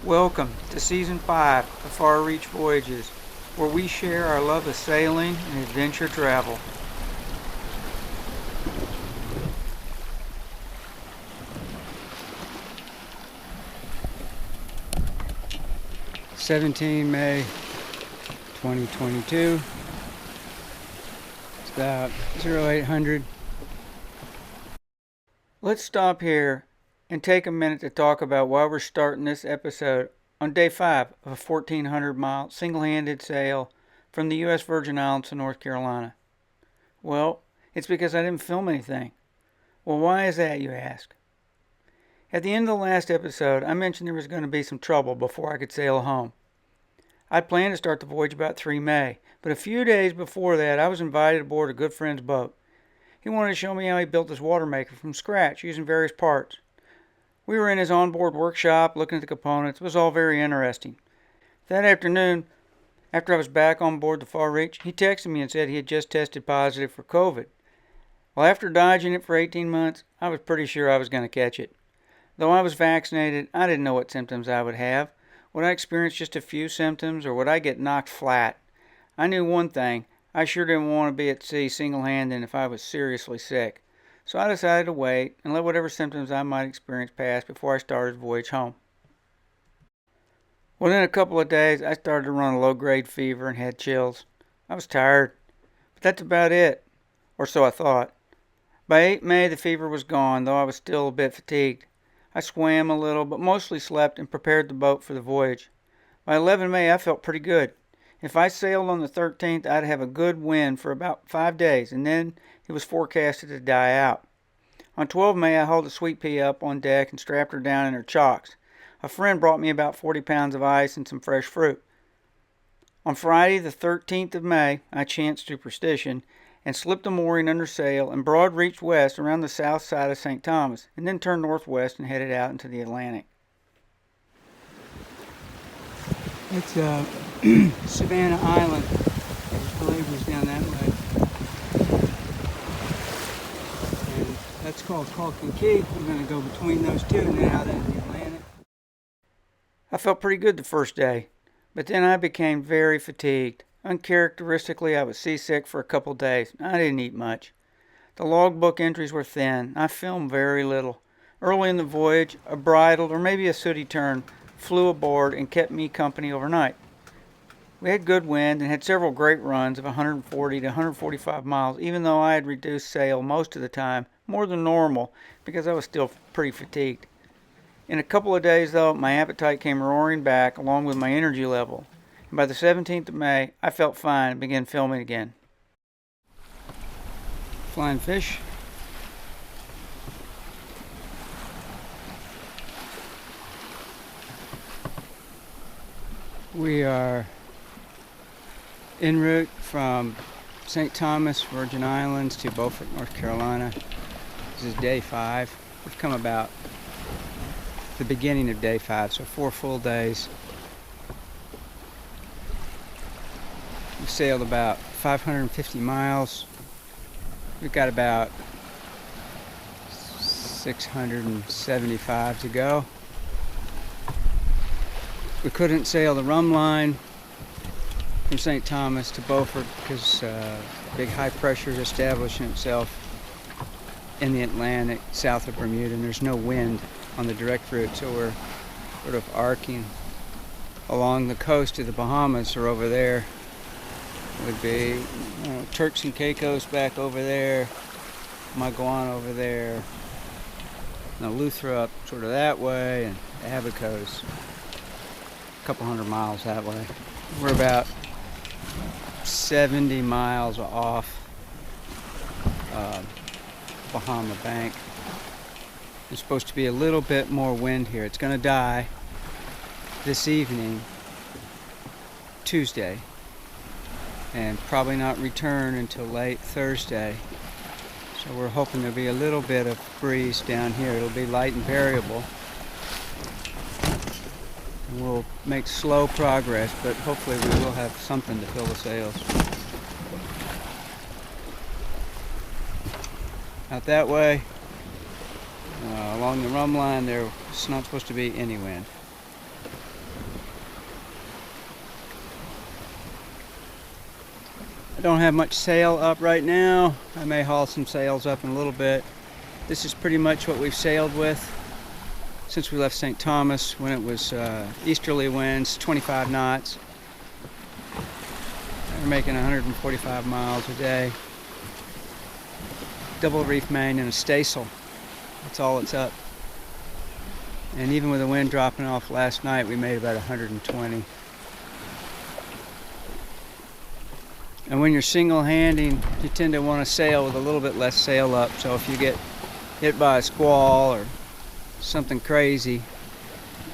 Welcome to Season 5 of Far Reach Voyages, where we share our love of sailing and adventure travel. May 2022. It's about 0800. Let's stop here and take a minute to talk about why we're starting this episode on day 5 of a 1,400-mile single-handed sail from the U.S. Virgin Islands to North Carolina. Well, it's because I didn't film anything. Well, why is that, you ask? At the end of the last episode, I mentioned there was going to be some trouble before I could sail home. I'd planned to start the voyage about 3 May, but a few days before that, I was invited aboard a good friend's boat. He wanted to show me how he built his water maker from scratch using various parts. We were in his onboard workshop looking at the components. It was all very interesting. That afternoon, after I was back on board the Far Reach, he texted me and said he had just tested positive for COVID. Well, after dodging it for 18 months, I was pretty sure I was going to catch it. Though I was vaccinated, I didn't know what symptoms I would have. Would I experience just a few symptoms, or would I get knocked flat? I knew one thing. I sure didn't want to be at sea single-handed if I was seriously sick. So I decided to wait and let whatever symptoms I might experience pass before I started the voyage home. Within a couple of days, I started to run a low-grade fever and had chills. I was tired, but that's about it, or so I thought. By 8 May, the fever was gone, though I was still a bit fatigued. I swam a little, but mostly slept and prepared the boat for the voyage. By 11 May, I felt pretty good. If I sailed on the 13th, I'd have a good wind for about 5 days, and then it was forecasted to die out. On 12 May, I hauled the Sweet Pea up on deck and strapped her down in her chocks. A friend brought me about 40 pounds of ice and some fresh fruit. On Friday, the 13th of May, I chanced superstition and slipped a mooring under sail and broad-reached west around the south side of St. Thomas, and then turned northwest and headed out into the Atlantic. It's Savannah Island. I believe it was down that way. And that's called Calkin Key. We're going to go between those two and then out into the Atlantic. I felt pretty good the first day, but then I became very fatigued. Uncharacteristically, I was seasick for a couple days. I didn't eat much. The logbook entries were thin. I filmed very little. Early in the voyage, a bridled or maybe a sooty tern flew aboard and kept me company overnight. We had good wind and had several great runs of 140 to 145 miles, even though I had reduced sail most of the time, more than normal, because I was still pretty fatigued. In a couple of days, though, my appetite came roaring back along with my energy level. And by the 17th of May, I felt fine and began filming again. Flying fish. We are en route from St. Thomas, Virgin Islands to Beaufort, North Carolina. This is day 5. We've come about the beginning of day 5, so 4 full days. We've sailed about 550 miles. We've got about 675 to go. We couldn't sail the rum line from St. Thomas to Beaufort because big high pressure is establishing itself in the Atlantic south of Bermuda, and there's no wind on the direct route, so we're sort of arcing along the coast of the Bahamas, or over there would be Turks and Caicos back over there, Maguan over there, and Eleuthera up sort of that way, and Abacos a couple hundred miles that way. We're about 70 miles off Bahama Bank. There's supposed to be a little bit more wind here. It's going to die this evening, Tuesday, and probably not return until late Thursday. So we're hoping there'll be a little bit of breeze down here. It'll be light and variable. And we'll make slow progress, but hopefully we will have something to fill the sails. Out that way, along the rum line, there's not supposed to be any wind. I don't have much sail up right now. I may haul some sails up in a little bit. This is pretty much what we've sailed with since we left St. Thomas when it was easterly winds, 25 knots. We're making 145 miles a day. Double reef main and a staysail. That's all it's up. And even with the wind dropping off last night, we made about 120. And when you're single-handing, you tend to want to sail with a little bit less sail up. So if you get hit by a squall or something crazy,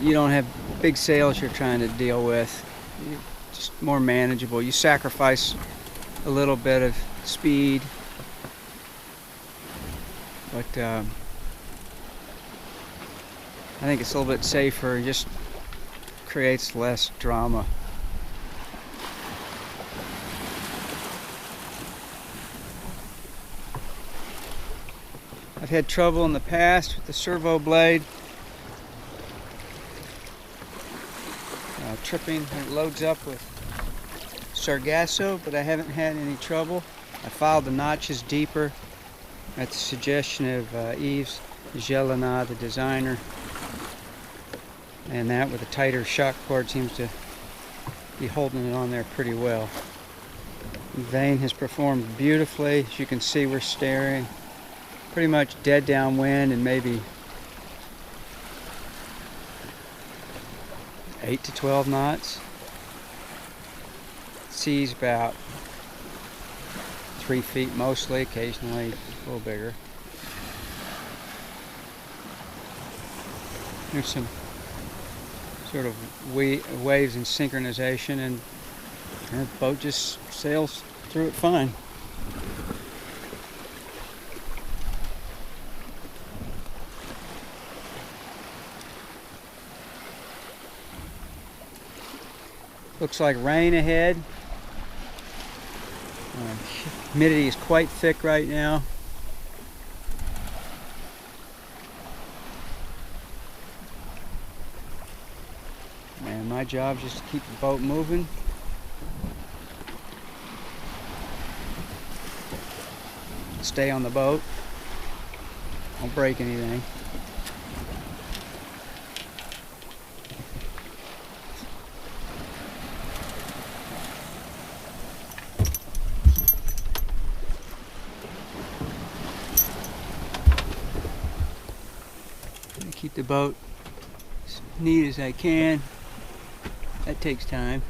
you don't have big sails you're trying to deal with. You're just more manageable. You sacrifice a little bit of speed, but I think it's a little bit safer. It just creates less drama. I've had trouble in the past with the servo blade tripping when it loads up with Sargasso, but I haven't had any trouble. I filed the notches deeper at the suggestion of Yves Gelina, the designer, and that with a tighter shock cord seems to be holding it on there pretty well. The vane has performed beautifully. As you can see, we're steering pretty much dead downwind and maybe 8 to 12 knots. Sea's about 3 feet mostly, occasionally a little bigger. There's some sort of waves and synchronization, and the boat just sails through it fine. Looks like rain ahead. Humidity is quite thick right now. And my job is just to keep the boat moving. Stay on the boat. Don't break anything. Keep the boat as neat as I can. That takes time.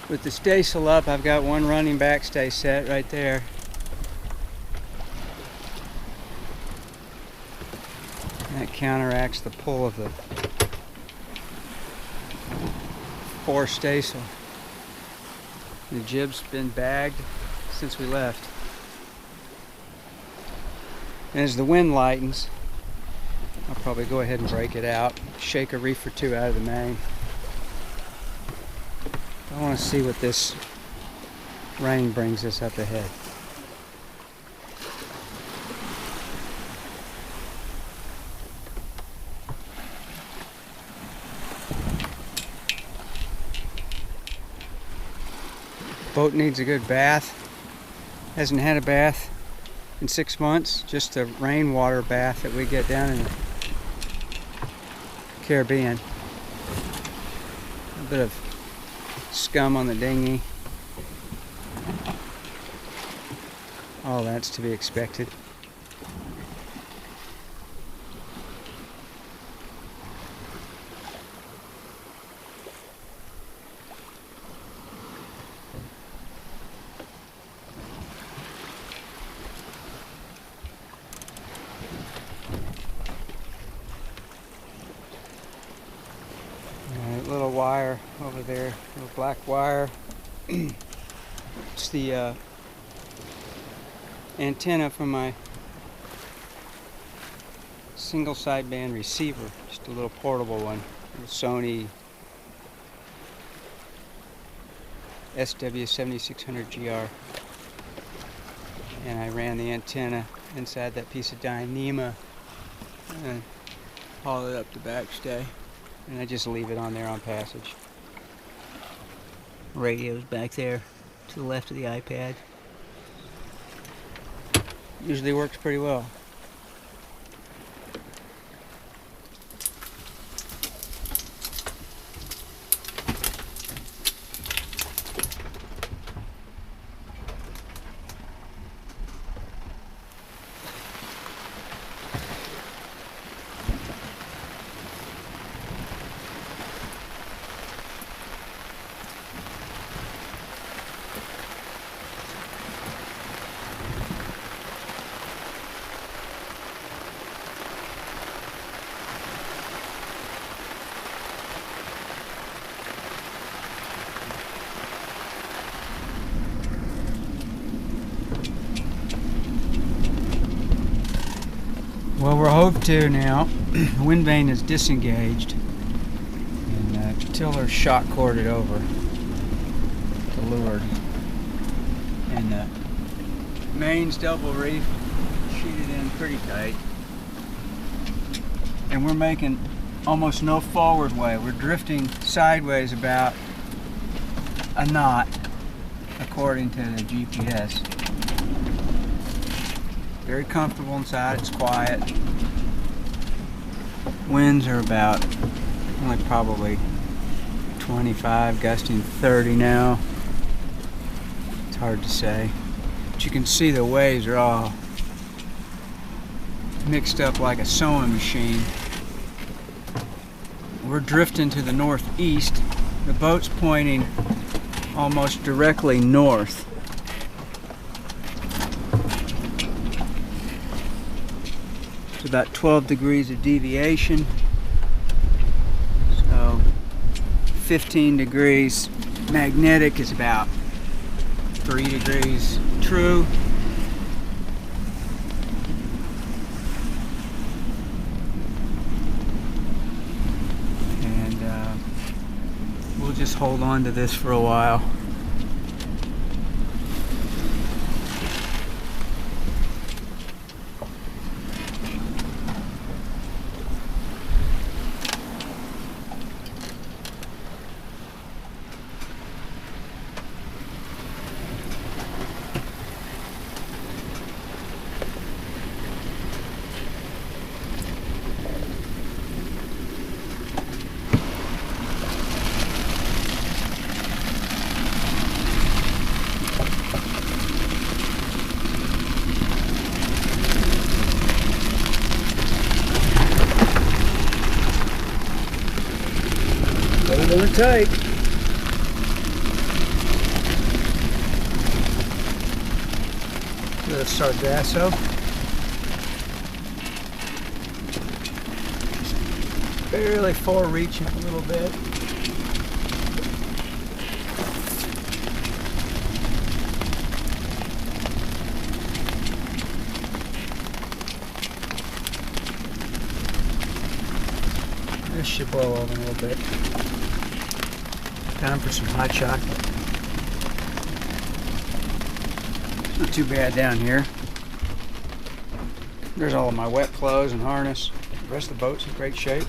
With the staysail up, I've got one running backstay set right there. And that counteracts the pull of the fore staysail. The jib's been bagged since we left. And as the wind lightens, I'll probably go ahead and break it out, shake a reef or two out of the main. I want to see what this rain brings us up ahead. Boat needs a good bath. Hasn't had a bath in 6 months, just a rainwater bath that we get down in the Caribbean. A bit of scum on the dinghy. All that's to be expected. Little wire over there, little black wire. It's the antenna from my single sideband receiver, just a little portable one, a Sony SW7600GR, and I ran the antenna inside that piece of Dyneema and hauled it up the backstay. and I just leave it on there on passage. Radio's back there to the left of the iPad. Usually works pretty well. Well, we're hove to now. The wind vane is disengaged, and tiller shock corded over the leeward, and the main's double reef sheeted in pretty tight, and we're making almost no forward way. We're drifting sideways about a knot according to the GPS. Very comfortable inside, it's quiet. Winds are about only probably 25, gusting 30 now. It's hard to say. But you can see the waves are all mixed up like a sewing machine. We're drifting to the northeast. The boat's pointing almost directly north. It's about 12 degrees of deviation, so 15 degrees magnetic is about 3 degrees true. And we'll just hold on to this for a while. Hold on tight. The Sargasso. Barely fore-reaching a little bit. This should blow over a little bit. Time for some hot chocolate. Not too bad down here. There's all of my wet clothes and harness. The rest of the boat's in great shape.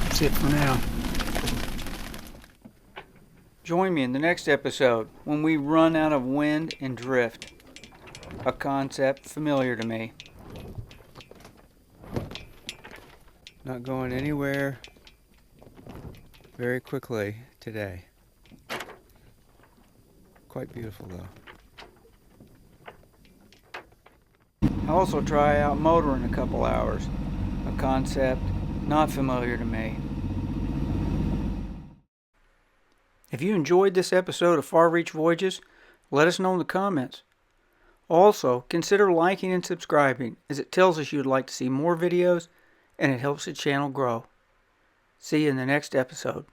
That's it for now. Join me in the next episode when we run out of wind and drift, a concept familiar to me. Not going anywhere very quickly today. Quite beautiful though. I'll also try out motoring a couple hours, a concept not familiar to me. If you enjoyed this episode of Far Reach Voyages, let us know in the comments. Also, consider liking and subscribing, as it tells us you'd like to see more videos and it helps the channel grow. See you in the next episode.